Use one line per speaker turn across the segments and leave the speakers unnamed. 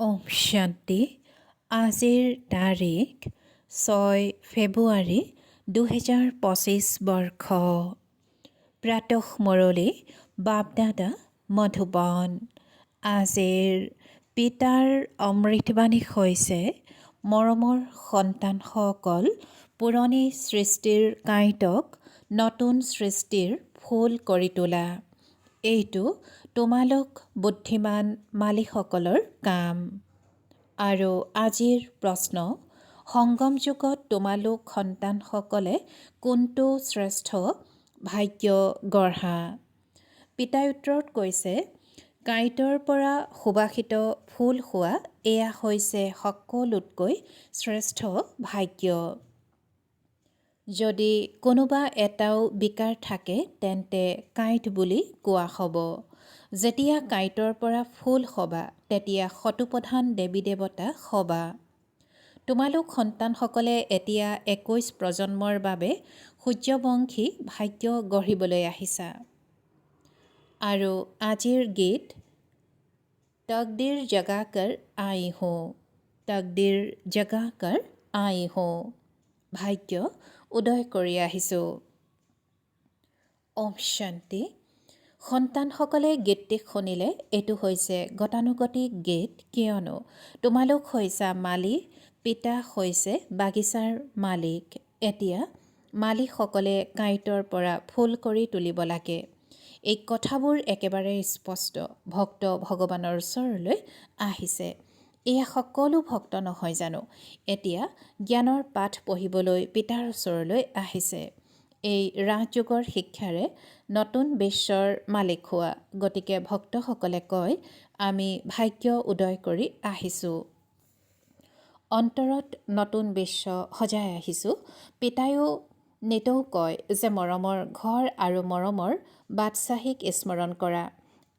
ওম শান্তি। আজিৰ তাৰিখ 6 ফেব্ৰুৱাৰী 2025 বৰ্ষ। প্ৰাতঃ মুৰলী বাপদাদা মধুবন। আজিৰ পিতাৰ অমৃতবাণী হৈছে, মৰমৰ সন্তানসকল, পুৰণি সৃষ্টিৰ কাঁইটক নতুন সৃষ্টিৰ ফুল কৰি তোলা। এইটো তোমালোক বুদ্ধিমান মালিকসকলৰ কাম। আৰু আজিৰ প্ৰশ্ন, সংগম যুগত তোমালোক সন্তানসকলে কোনটো শ্ৰেষ্ঠ ভাগ্য গঢ়া? পিতাই উত্তৰত কৈছে, কাঁইটৰ পৰা সুবাসিত ফুল খোৱা এয়া হৈছে সকলোতকৈ শ্ৰেষ্ঠ ভাগ্য। যদি কোনোবা এটাও বিকাৰ থাকে তেন্তে কাঁইট বুলি কোৱা হ'ব। যেতিয়া কাঁইটৰ পৰা ফুল হ'বা তেতিয়া শতপ্ৰধান দেৱী দেৱতা হ'বা। তোমালোক সন্তানসকলে এতিয়া 21 প্ৰজন্মৰ বাবে সূৰ্যবংশী ভাগ্য গঢ়িবলৈ আহিছা। আৰু আজিৰ গীত তকদীৰ জগাকৰ আই হওঁ, তকদীৰ জগাকৰ আই হওঁ, ভাগ্য উদয় কৰি আহিছোঁ। ওম শান্তি। সন্তানসকলে গীতটি শুনিলে এইটো হৈছে গতানুগতিক গীত, কিয়নো তোমালোক হৈছা মালিক, পিতা হৈছে বাগিচাৰ মালিক। এতিয়া মালিকসকলে কাঁইটৰ পৰা ফুল কৰি তুলিব লাগে। এই কথাবোৰ একেবাৰে স্পষ্ট। ভক্ত ভগৱানৰ ওচৰলৈ আহিছে। এয়া সকলো ভক্ত নহয় জানো? এতিয়া জ্ঞানৰ পাঠ পঢ়িবলৈ পিতাৰ ওচৰলৈ আহিছে। এই ৰাজযোগৰ শিক্ষাৰে নতুন বিশ্বৰ মালিক হোৱা। গতিকে ভক্তসকলে কয়, আমি ভাগ্য উদয় কৰি আহিছোঁ। অন্তৰত নতুন বিশ্ব সজাই আহিছোঁ। পিতায়ো নিতৌ কয় যে মৰমৰ ঘৰ আৰু মৰমৰ বাদশ্বাহীক স্মৰণ কৰা।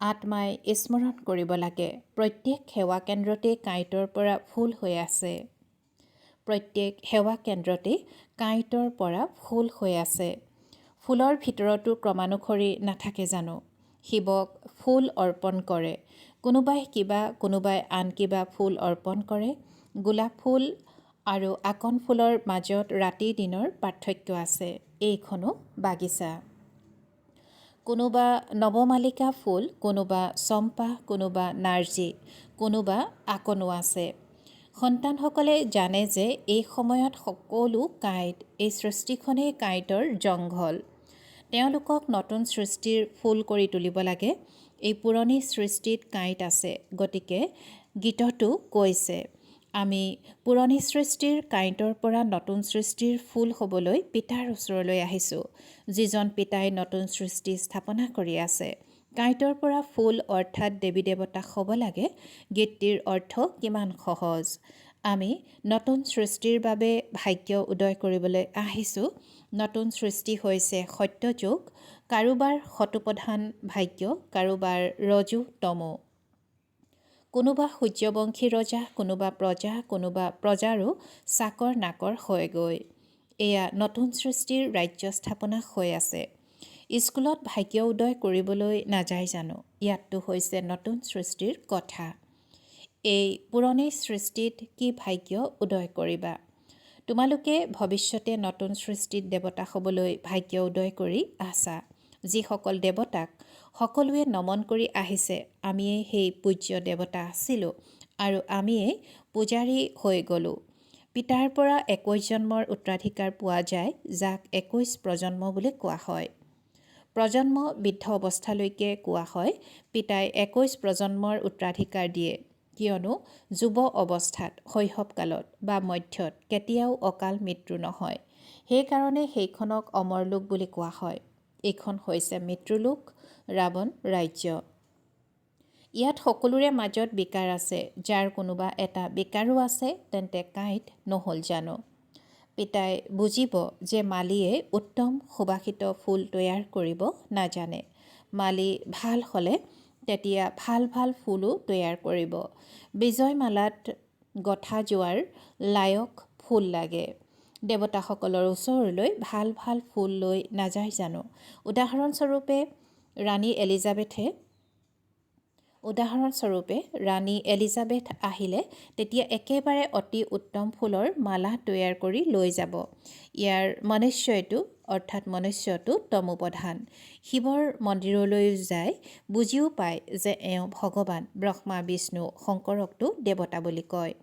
আত্মাই স্মৰণ কৰিব লাগে। প্ৰত্যেক সেৱা কেন্দ্ৰতে কাঁইটৰ পৰা ফুল হৈ আছে। প্ৰত্যেক সেৱা কেন্দ্ৰতে কাঁইটৰ পৰা ফুল হৈ আছে। ফুলৰ ভিতৰতো ক্ৰমানুসৰি নাথাকে জানো? শিৱক ফুল অৰ্পণ কৰে। কোনোবাই কিবা, কোনোবাই আন কিবা ফুল অৰ্পণ কৰে। গোলাপ ফুল আৰু আকন ফুলৰ মাজত ৰাতি দিনৰ পাৰ্থক্য আছে। এইখনো বাগিচা। কোনোবা নৱমালিকা ফুল, কোনোবা চম্পা, কোনোবা নাৰ্জী, কোনোবা আকনো আছে। সন্তানসকলে জানে যে এই সময়ত সকলো কাঁইট, এই সৃষ্টিখনেই কাঁইটৰ জংঘল। তেওঁলোকক নতুন সৃষ্টিৰ ফুল কৰি তুলিব লাগে। এই পুৰণি সৃষ্টিত কাঁইট আছে। গতিকে গীততো কৈছে, আমি পুৰণি সৃষ্টিৰ কাঁইটৰ পৰা নতুন সৃষ্টিৰ ফুল হ'বলৈ পিতাৰ ওচৰলৈ আহিছোঁ। যিজন পিতাই নতুন সৃষ্টি স্থাপনা কৰি আছে। কাঁইটৰ পৰা ফুল অৰ্থাৎ দেৱী দেৱতা হ'ব লাগে। গীতটিৰ অৰ্থ কিমান সহজ। আমি নতুন সৃষ্টিৰ বাবে ভাগ্য উদয় কৰিবলৈ আহিছোঁ। নতুন সৃষ্টি হৈছে সত্যযুগ। কাৰোবাৰ শতপ্ৰধান ভাগ্য, কাৰোবাৰ ৰজু তমো। কোনোবা সূৰ্যবংশী ৰজা, কোনোবা প্ৰজা, কোনোবা প্ৰজাৰো চাকৰ নাকৰ হয়গৈ। এয়া নতুন সৃষ্টিৰ ৰাজ্য স্থাপনা হৈ আছে। স্কুলত ভাগ্য উদয় কৰিবলৈ নাযায় জানো? ইয়াততো হৈছে নতুন সৃষ্টিৰ কথা। এই পুৰণি সৃষ্টিত কি ভাগ্য উদয় কৰিবা? তোমালোকে ভৱিষ্যতে নতুন সৃষ্টিত দেৱতা হ'বলৈ ভাগ্য উদয় কৰি আছা। যিসকল দেৱতাক সকলোৱে নমন কৰি আহিছে, আমিয়েই সেই পূজ্য দেৱতা আছিলোঁ আৰু আমিয়েই পূজাৰী হৈ গ'লোঁ। পিতাৰ পৰা 21 জন্মৰ উত্তৰাধিকাৰ পোৱা যায়, যাক 21 প্ৰজন্ম বুলি কোৱা হয়। প্ৰজন্ম বৃদ্ধ অৱস্থালৈকে কোৱা হয়। পিতাই 21 প্ৰজন্মৰ উত্তৰাধিকাৰ দিয়ে, কিয়নো যুৱ অৱস্থাত, শৈশৱকালত বা মধ্যত কেতিয়াও অকাল মৃত্যু নহয়। সেইকাৰণে সেইখনক অমৰলোক বুলি কোৱা হয়। এইখন হৈছে মৃত্যুলোক, ৰাৱণ ৰাজ্য। ইয়াত সকলোৰে মাজত বিকাৰ আছে। যাৰ কোনোবা এটা বিকাৰো আছে তেন্তে কাঁইট নহ'ল জানো? পিতাই বুজিব যে মালিয়ে উত্তম সুবাসিত ফুল তৈয়াৰ কৰিব নাজানে। মালি ভাল হ'লে তেতিয়া ভাল ভাল ফুলো তৈয়াৰ কৰিব। বিজয়মালাত গঠা যোৱাৰ লায়ক ফুল লাগে। দেৱতাসকলৰ ওচৰলৈ ভাল ভাল ফুল লৈ নাযায় জানো? উদাহৰণস্বৰূপে ৰাণী এলিজাবেথে উদাহৰণস্বৰূপে ৰাণী এলিজাবেথ আহিলে তেতিয়া একেবাৰে অতি উত্তম ফুলৰ মালা তৈয়াৰ কৰি লৈ যাব। ইয়াৰ মনুষ্যটো অৰ্থাৎ মনুষ্যটো তমোপ্ৰধান। শিৱৰ মন্দিৰলৈ যায়, বুজিও পায় যে এওঁ ভগৱান। ব্ৰহ্মা বিষ্ণু শংকৰকতো দেৱতা বুলি কয়,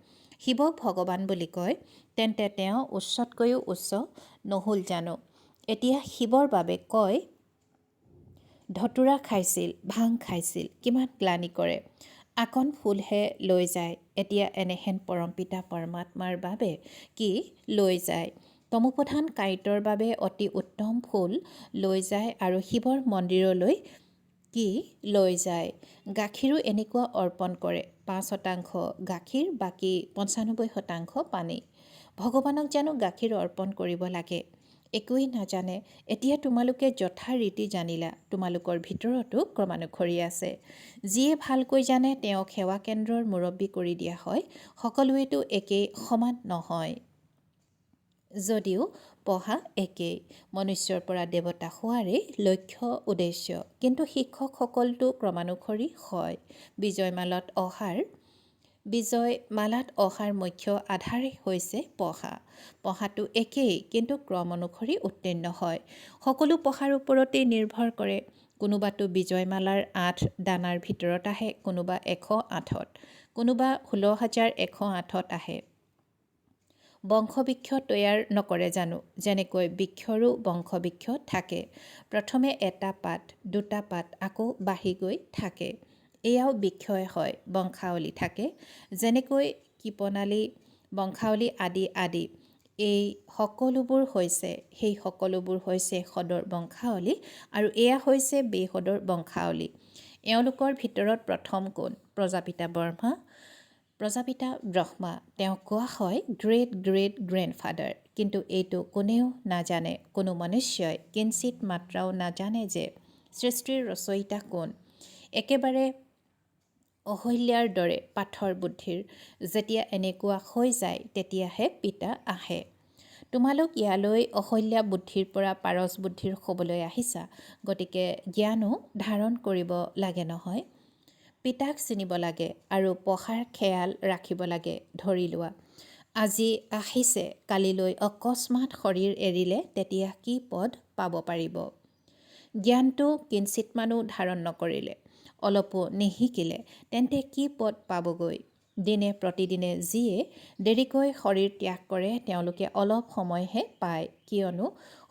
শিৱক ভগৱান বুলি কয়, তেন্তে তেওঁ উচ্চতকৈও উচ্চ নহ'ল জানো? এতিয়া শিৱৰ বাবে কয় ধতুৰা খাইছিল, ভাং খাইছিল, কিমান গ্লানি কৰে, আকন ফুলহে লৈ যায়। এতিয়া এনেহেন পৰমপিতা পৰমাত্মাৰ বাবে কি লৈ যায়? তমোপ্ৰধান কাঁইটৰ বাবে অতি উত্তম ফুল লৈ যায় আৰু শিৱৰ মন্দিৰলৈ কি লৈ যায়? গাখীৰো এনেকুৱা অৰ্পণ কৰে, 5% গাখীৰ, বাকী 95% পানী। ভগৱানক জানো গাখীৰ অৰ্পণ কৰিব লাগে? একোৱেই নাজানে। এতিয়া তোমালোকে যথা ৰীতি জানিলা, তোমালোকৰ ভিতৰতো ক্ৰমানুসৰি আছে। যিয়ে ভালকৈ জানে তেওঁক সেৱা কেন্দ্ৰৰ মুৰব্বী কৰি দিয়া হয়। সকলোৱেতো একেই সমান নহয়, যদিও পঢ়া একেই। মনুষ্যৰ পৰা দেৱতা হোৱাৰেই লক্ষ্য উদ্দেশ্য, কিন্তু শিক্ষকসকলটো ক্ৰমানুসৰি হয়। বিজয়মালাত অহাৰ মুখ্য আধাৰেই হৈছে পঢ়া। পঢ়াটো একেই, কিন্তু ক্ৰম অনুসৰি উত্তীৰ্ণ হয়। সকলো পঢ়াৰ ওপৰতেই নিৰ্ভৰ কৰে। কোনোবাতো বিজয়মালাৰ 8 দানাৰ ভিতৰত আহে, কোনোবা 108ত, কোনোবা 16,108ত আহে। বংশবৃক্ষ তৈয়াৰ নকৰে জানো? যেনেকৈ বৃক্ষৰো বংশবৃক্ষ থাকে, প্ৰথমে এটা পাত, দুটা পাত, আকৌ বাঢ়ি গৈ থাকে। এয়াও বৃক্ষই হয়, বংশাৱলী থাকে, যেনেকৈ কৃপণালী, বংশাৱলী আদি আদি। সেই সকলোবোৰ হৈছে সদৰ বংশাৱলী, আৰু এয়া হৈছে বেসদৰ বংশাৱলী। এওঁলোকৰ ভিতৰত প্ৰথম কোন? প্ৰজাপিতা ব্ৰহ্মা। তেওঁক কোৱা হয় গ্ৰেট গ্ৰেট গ্ৰেণ্ডফাদাৰ। কিন্তু এইটো কোনেও নাজানে, কোনো মনুষ্যই কিঞ্চিত মাত্ৰাও নাজানে যে সৃষ্টিৰ ৰচয়িতা কোন। একেবাৰে অহল্যাৰ দৰে পাথৰ বুদ্ধিৰ যেতিয়া এনেকুৱা হৈ যায়, তেতিয়াহে পিতা আহে। তোমালোক ইয়ালৈ অহল্যা বুদ্ধিৰ পৰা পাৰস বুদ্ধিৰ হ'বলৈ আহিছা, গতিকে জ্ঞানো ধাৰণ কৰিব লাগে নহয়। পিতাক চিনিব লাগে আৰু পঢ়াৰ খেয়াল ৰাখিব লাগে। ধৰি লোৱা আজি আহিছে, কালিলৈ অকস্মাৎ শৰীৰ এৰিলে, তেতিয়া কি পদ পাব পাৰিব? জ্ঞানটো কিঞ্চিতমানো ধাৰণ নকৰিলে, অলপো নিশিকিলে, তেন্তে কি পদ পাবগৈ? দিনে প্ৰতিদিনে যিয়ে দেৰিকৈ শৰীৰ ত্যাগ কৰে, তেওঁলোকে অলপ সময়হে পায়, কিয়নো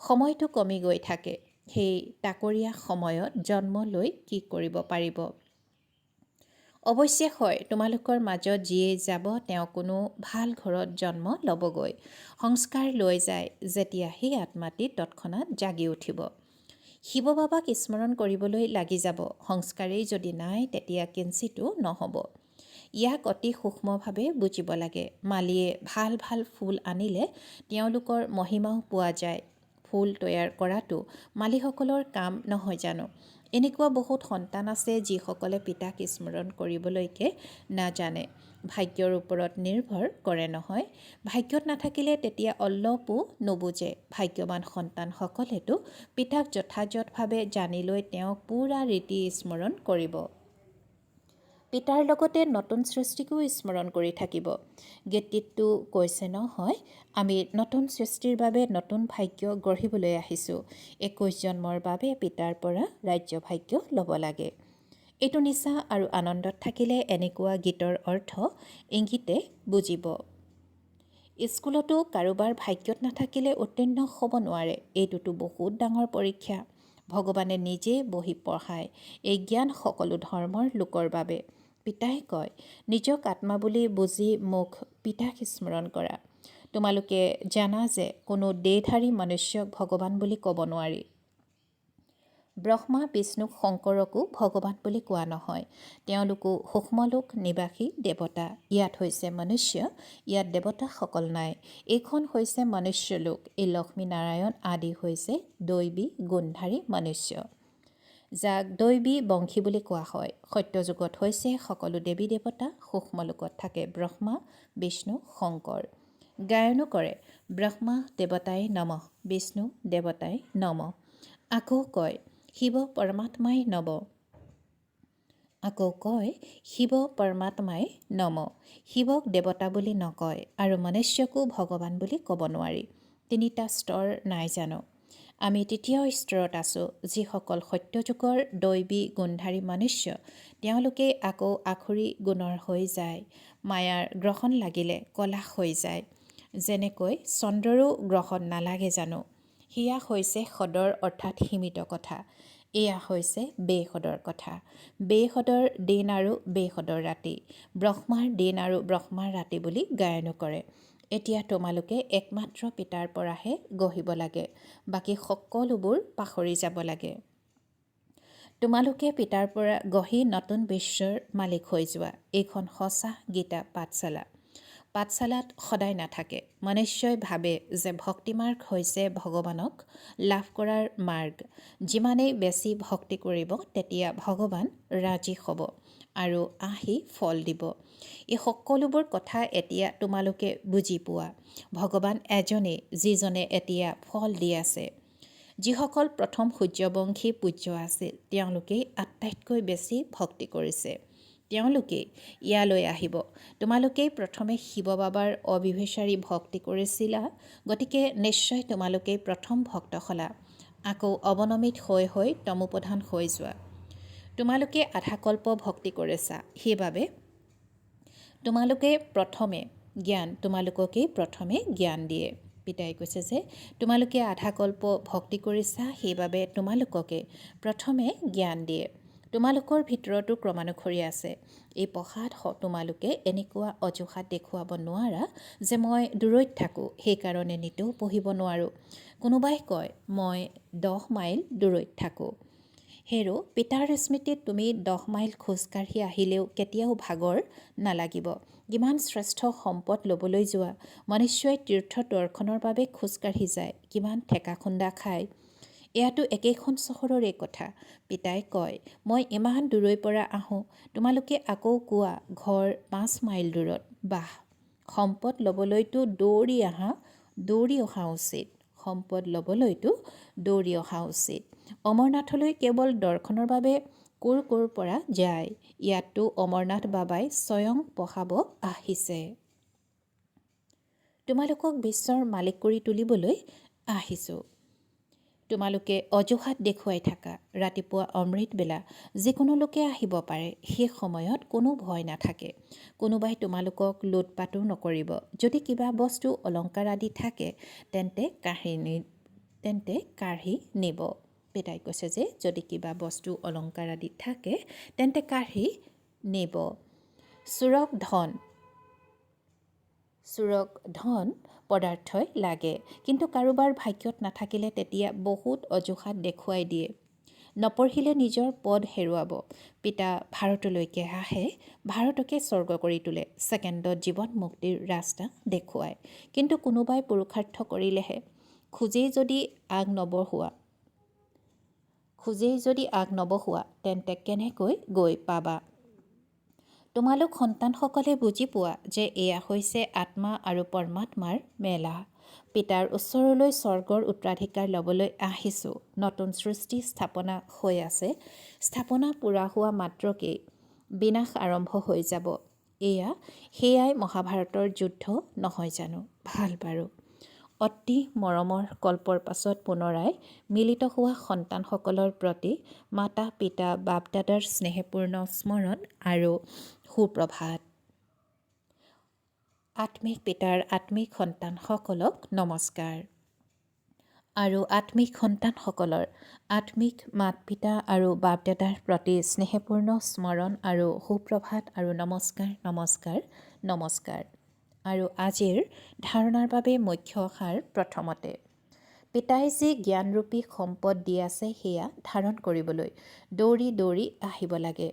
সময়টো কমি গৈ থাকে। সেই তাকৰীয়া সময়ত জন্ম লৈ কি কৰিব পাৰিব? অৱশ্যে হয়, তোমালোকৰ মাজত যিয়ে যাব, তেওঁ কোনো ভাল ঘৰত জন্ম ল'বগৈ। সংস্কাৰ লৈ যায় যেতিয়া সেই আত্মাটি তৎক্ষণাৎ জাগি উঠিব। শিৱ বাবাক স্মৰণ কৰিবলৈ লাগি যাব। সংস্কাৰেই যদি নাই, তেতিয়া কিঞ্চিতো নহ'ব। ইয়াক অতি সূক্ষ্মভাৱে বুজিব লাগে। মালিয়ে ভাল ভাল ফুল আনিলে তেওঁলোকৰ মহিমাও পোৱা যায়। ফুল তৈয়াৰ কৰাটো মালিসকলৰ কাম নহয় জানো? এনেকুৱা বহুত সন্তান আছে যিসকলে পিতাক স্মৰণ কৰিবলৈকে নাজানে। ভাগ্যৰ ওপৰত নিৰ্ভৰ কৰে নহয়। ভাগ্যত নাথাকিলে তেতিয়া অলপো নুবুজে। ভাগ্যৱান সন্তানসকলেতো পিতাক যথাযথভাৱে জানি লৈ তেওঁক পূৰা ৰীতি স্মৰণ কৰিব। পিতাৰ লগতে নতুন সৃষ্টিকো স্মৰণ কৰি থাকিব। গীতটিতো কৈছে নহয়, আমি নতুন সৃষ্টিৰ বাবে নতুন ভাগ্য গঢ়িবলৈ আহিছোঁ। 21 জন্মৰ বাবে পিতাৰ পৰা ৰাজ্য ভাগ্য ল'ব লাগে। এইটো নিচা আৰু আনন্দত থাকিলে এনেকুৱা গীতৰ অৰ্থ ইংগিতে বুজিব। স্কুলতো কাৰোবাৰ ভাগ্যত নাথাকিলে উত্তীৰ্ণ হ'ব নোৱাৰে। এইটোতো বহুত ডাঙৰ পৰীক্ষা। ভগৱানে নিজেই বহি পঢ়ায়। এই জ্ঞান সকলো ধৰ্মৰ লোকৰ বাবে। পিতাই কয়, নিজক আত্মা বুলি বুজি মোক পিতাক স্মৰণ কৰা। তোমালোকে জানা যে কোনো দেহধাৰী মনুষ্যক ভগৱান বুলি ক'ব নোৱাৰি। ব্ৰহ্মা বিষ্ণুক শংকৰকো ভগৱান বুলি কোৱা নহয়। তেওঁলোকো সূক্ষ্মলোক নিবাসী দেৱতা। ইয়াত হৈছে মনুষ্য, ইয়াত দেৱতাসকল নাই। এইখন হৈছে মনুষ্যলোক। এই লক্ষ্মী নাৰায়ণ আদি হৈছে দৈৱী গুণধাৰী মনুষ্য, যাক দৈৱী বংশী বুলি কোৱা হয়। সত্যযুগত হৈছে সকলো দেৱী দেৱতা, সূক্ষ্মলোকত থাকে ব্ৰহ্মা বিষ্ণু শংকৰ। গায়নো কৰে ব্ৰহ্মা দেৱতাই নমঃ, বিষ্ণু দেৱতাই নমঃ। আকৌ কয় শিৱ পৰমাত্মাই নমঃ। আকৌ কয় শিৱ পৰমাত্মাই নম। শিৱক দেৱতা বুলি নকয় আৰু মনুষ্যকো ভগৱান বুলি ক'ব নোৱাৰি। তিনিটা স্তৰ নাই জানো? আমি তৃতীয় স্তৰত আছোঁ। যিসকল সত্যযুগৰ দৈৱী গুণধাৰী মনুষ্য, তেওঁলোকে আকৌ আখুৰি গুণৰ হৈ যায়। মায়াৰ গ্ৰহণ লাগিলে কলা হৈ যায়। যেনেকৈ চন্দ্ৰৰো গ্ৰহণ নালাগে জানো? সেয়া হৈছে সদৰ অৰ্থাৎ সীমিত কথা। এয়া হৈছে বেসদৰ কথা। বেসদৰ দিন আৰু বেসদৰ ৰাতি, ব্ৰহ্মাৰ দিন আৰু ব্ৰহ্মাৰ ৰাতি বুলি গায়নো কৰে। এতিয়া তোমালোকে একমাত্ৰ পিতাৰ পৰাহে গঢ়িব লাগে, বাকী সকলোবোৰ পাহৰি যাব লাগে। তোমালোকে পিতাৰ পৰা গঢ়ি নতুন বিশ্বৰ মালিক হৈ যোৱা। এইখন সঁচা গীতা পাঠশালা। পাঠশালাত সদায় নাথাকে। মনুষ্যই ভাবে যে ভক্তিমাৰ্গ হৈছে ভগৱানক লাভ কৰাৰ মাৰ্গ। যিমানেই বেছি ভক্তি কৰিব তেতিয়া ভগৱান ৰাজি হ'ব আৰু আহি ফল দিব। এই সকলোবোৰ কথা এতিয়া তোমালোকে বুজি পোৱা। ভগৱান এজনেই, যিজনে এতিয়া ফল দি আছে। যিসকল প্ৰথম সূৰ্যবংশী পূজ্য আছিল, তেওঁলোকেই আটাইতকৈ বেছি ভক্তি কৰিছে। তেওঁলোকেই ইয়ালৈ আহিব। তোমালোকেই প্ৰথমে শিৱ বাবাৰ অবিভিচাৰী ভক্তি কৰিছিলা, গতিকে নিশ্চয় তোমালোকেই প্ৰথম ভক্ত হ'লা। আকৌ অৱনমিত হৈ হৈ তমোপ্ৰধান হৈ যোৱা। তোমালোকে আধাকল্প ভক্তি কৰিছা, সেইবাবে তোমালোকেই প্ৰথমে জ্ঞান দিয়ে। পিতাই কৈছে যে তোমালোকে আধাকল্প ভক্তি কৰিছা, সেইবাবে তোমালোককে প্ৰথমে জ্ঞান দিয়ে। তোমালোকৰ ভিতৰতো ক্ৰমানুসৰি আছে। এই পঢ়াত তোমালোকে এনেকুৱা অজুহাত দেখুৱাব নোৱাৰা যে মই দূৰৈত থাকোঁ, সেইকাৰণে নিতৌ পঢ়িব নোৱাৰোঁ। কোনোবাই কয় মই 10 মাইল দূৰৈত থাকোঁ। হেৰ' পিতাৰ স্মৃতিত তুমি 10 মাইল খোজকাঢ়ি আহিলেও কেতিয়াও ভাগৰ নালাগিব। কিমান শ্ৰেষ্ঠ সম্পদ ল'বলৈ যোৱা। মনুষ্যই তীৰ্থ দৰ্শনৰ বাবে খোজকাঢ়ি যায়, কিমান ঠেকা খুন্দা খায়। এয়াতো একেখন চহৰৰে কথা। পিতাই কয় মই ইমান দূৰৈৰ পৰা আহোঁ, তোমালোকে আকৌ কোৱা ঘৰ 5 মাইল দূৰত। বাহ, সম্পদ ল'বলৈতো দৌৰি অহা উচিত। সম্পদ ল'বলৈতো দৌৰি অহা উচিত। অমৰনাথলৈ কেৱল দৰ্শনৰ বাবে ক'ৰ পৰা যায়। ইয়াততো অমৰনাথ বাবাই স্বয়ং পঢ়াব আহিছে। তোমালোকক বিশ্বৰ মালিক কৰি তুলিবলৈ আহিছোঁ। তোমালোকে অজুহাত দেখুৱাই থাকা। ৰাতিপুৱা অমৃতবেলা যিকোনো লোকে আহিব পাৰে। সেই সময়ত কোনো ভয় নাথাকে। কোনোবাই তোমালোকক লোটপাতো নকৰিব। যদি কিবা বস্তু অলংকাৰ আদি থাকে তেন্তে কাঢ়ি নিব। পিতাই কৈছে যে যদি কিবা বস্তু অলংকাৰ আদি থাকে তেন্তে কাঢ়ি নিব। চোৰক ধন পদাৰ্থই লাগে, কিন্তু কাৰোবাৰ ভাগ্যত নাথাকিলে তেতিয়া বহুত অজুহাত দেখুৱাই দিয়ে। নপঢ়িলে নিজৰ পদ হেৰুৱাব। পিতা ভাৰতলৈকে আহে, ভাৰতকে স্বৰ্গ কৰি তোলে। ছেকেণ্ডত জীৱন মুক্তিৰ ৰাস্তা দেখুৱায়। কিন্তু কোনোবাই পুৰুষাৰ্থ কৰিলেহে। খোজেই যদি আগ নবঢ়োৱা তেন্তে কেনেকৈ গৈ পাবা? তোমালোক সন্তানসকলে বুজি পোৱা যে এয়া হৈছে আত্মা আৰু পৰমাত্মাৰ মেলা। পিতাৰ ওচৰলৈ স্বৰ্গৰ উত্তৰাধিকাৰ ল'বলৈ আহিছোঁ। নতুন সৃষ্টি স্থাপনা হৈ আছে। স্থাপনা পূৰা হোৱা মাত্ৰকেই বিনাশ আৰম্ভ হৈ যাব। সেয়াই মহাভাৰতৰ যুদ্ধ নহয় জানো? ভাল বাৰু। অতি মৰমৰ কল্পৰ পাছত পুনৰাই মিলিত হোৱা সন্তানসকলৰ প্ৰতি মাতা পিতা বাপ দাদাৰ স্নেহপূৰ্ণ স্মৰণ আৰু সুপ্ৰভাত। আত্মিক পিতাৰ আত্মিক সন্তানসকলক নমস্কাৰ। আৰু আত্মিক সন্তানসকলৰ আত্মিক মাত পিতা আৰু বাপ দাদাৰ প্ৰতি স্নেহপূৰ্ণ স্মৰণ আৰু সুপ্ৰভাত আৰু নমস্কাৰ। আৰু আজিৰ ধাৰণাৰ বাবে মুখ্য সাৰ প্ৰথমতে। পিতাই যি জ্ঞানৰূপী সম্পদ দি আছে সেয়া ধাৰণ কৰিবলৈ দৌৰি আহিব লাগে।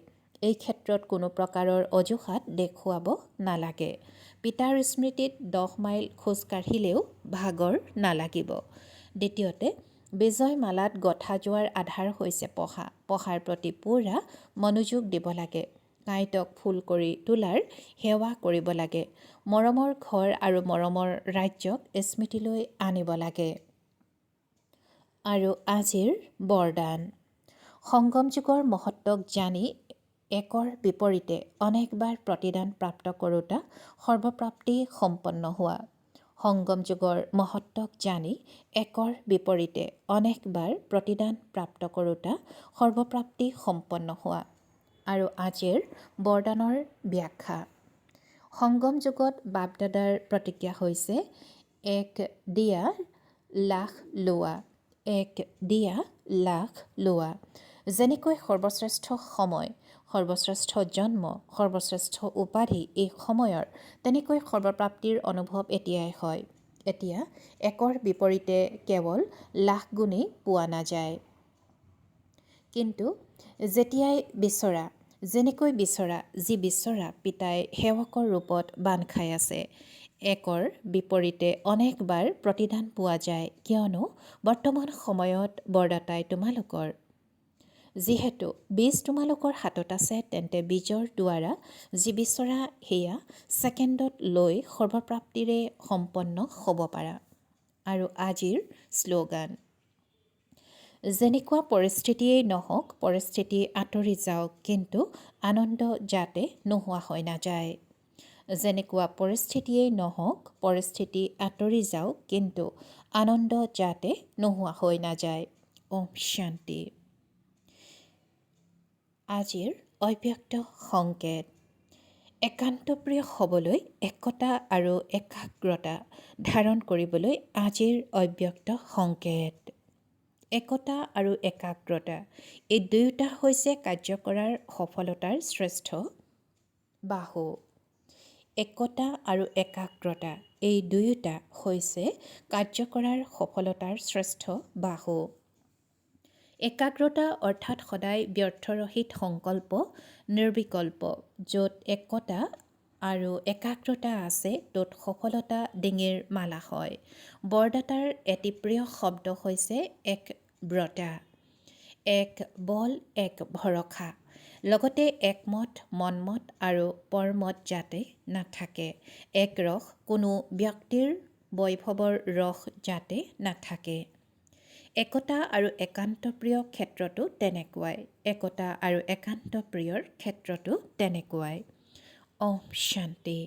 এই ক্ষেত্ৰত কোনো প্ৰকাৰৰ অজুহাত দেখুৱাব নালাগে। পিতাৰ স্মৃতিত 10 মাইল খোজ কাঢ়িলেও ভাগৰ নালাগিব। দ্বিতীয়তে, বিজয় মালাত গঁথা যোৱাৰ আধাৰ হৈছে পঢ়া। পঢ়াৰ প্ৰতি পূৰা মনোযোগ দিব লাগে। কাঁইটক ফুল কৰি তোলাৰ সেৱা কৰিব লাগে। মৰমৰ ঘৰ আৰু মৰমৰ ৰাজ্যক স্মৃতিলৈ আনিব লাগে। আৰু আজিৰ বৰদান। সংগম যুগৰ মহত্বক জানি একৰ বিপৰীতে অনেকবাৰ প্ৰতিদান প্ৰাপ্ত কৰোঁতা সৰ্বপ্ৰাপ্তি সম্পন্ন হোৱা। সংগম যুগৰ মহত্বক জানি একৰ বিপৰীতে অনেকবাৰ প্ৰতিদান প্ৰাপ্ত কৰোঁতা সৰ্বপ্ৰাপ্তি সম্পন্ন হোৱা। আৰু আজিৰ বৰদানৰ ব্যাখ্যা। সংগম যুগত বাপদাদাৰ প্ৰতিজ্ঞা হৈছে এক দিয়া লাখ লোৱা, এক দিয়া লাখ লোৱা। যেনেকৈ সৰ্বশ্ৰেষ্ঠ সময়, সৰ্বশ্ৰেষ্ঠ জন্ম, সৰ্বশ্ৰেষ্ঠ উপাধি এই সময়ৰ, তেনেকৈ সৰ্বপ্ৰাপ্তিৰ অনুভৱ এতিয়াই হয়। এতিয়া একৰ বিপৰীতে কেৱল লাখ গুণেই পোৱা নাযায়। কিন্তু যেতিয়াই বিচৰা, যেনেকৈ বিচৰা, যি বিচৰা পিতাই সেৱকৰ ৰূপত বান্ধ খাই আছে। একৰ বিপৰীতে অনেকবাৰ প্ৰতিদান পোৱা যায়, কিয়নো বৰ্তমান সময়ত বৰদাতাই তোমালোকৰ। যিহেতু বীজ তোমালোকৰ হাতত আছে, তেন্তে বীজৰ দ্বাৰা যি বিচৰা সেয়া ছেকেণ্ডত লৈ সৰ্বপ্ৰাপ্তিৰে সম্পন্ন হ'ব পাৰা। আৰু আজিৰ শ্লোগান। যেনেকুৱা পৰিস্থিতিয়েই নহওক, পৰিস্থিতি আঁতৰি যাওক, কিন্তু আনন্দ যাতে নোহোৱা হৈ নাযায়। যেনেকুৱা পৰিস্থিতিয়েই নহওক, পৰিস্থিতি আঁতৰি যাওক, কিন্তু আনন্দ যাতে নোহোৱা হৈ নাযায়। ওম শান্তি। আজিৰ অব্যক্ত সংকেত। একান্তপ্ৰিয় হ'বলৈ একতা আৰু একাগ্ৰতা ধাৰণ কৰিবলৈ আজিৰ অব্যক্ত সংকেত। একতা আৰু একাগ্ৰতা এই দুয়োটা হৈছে কাৰ্য কৰাৰ সফলতাৰ শ্ৰেষ্ঠ বাহু। একতা আৰু একাগ্ৰতা এই দুয়োটা হৈছে কাৰ্য কৰাৰ সফলতাৰ শ্ৰেষ্ঠ বাহু। একাগ্ৰতা অৰ্থাৎ সদায় ব্যৰ্থৰহিত সংকল্প, নিৰ্বিকল্প। য'ত একতা আৰু একাগ্ৰতা আছে, ত'ত সফলতা ডিঙিৰ মালা হয়। বৰদাতাৰ এটি প্ৰিয় শব্দ হৈছে একব্ৰতা। এক বল, এক ভৰসা। লগতে একমত, মনমত আৰু পৰমত যাতে নাথাকে। এক ৰস, কোনো ব্যক্তিৰ বৈভৱৰ ৰস যাতে নাথাকে। একতা আৰু একান্তপ্ৰিয় ক্ষেত্ৰতো তেনেকুৱাই। একতা আৰু একান্তপ্ৰিয়ৰ ক্ষেত্ৰতো তেনেকুৱাই। ওম শান্তি।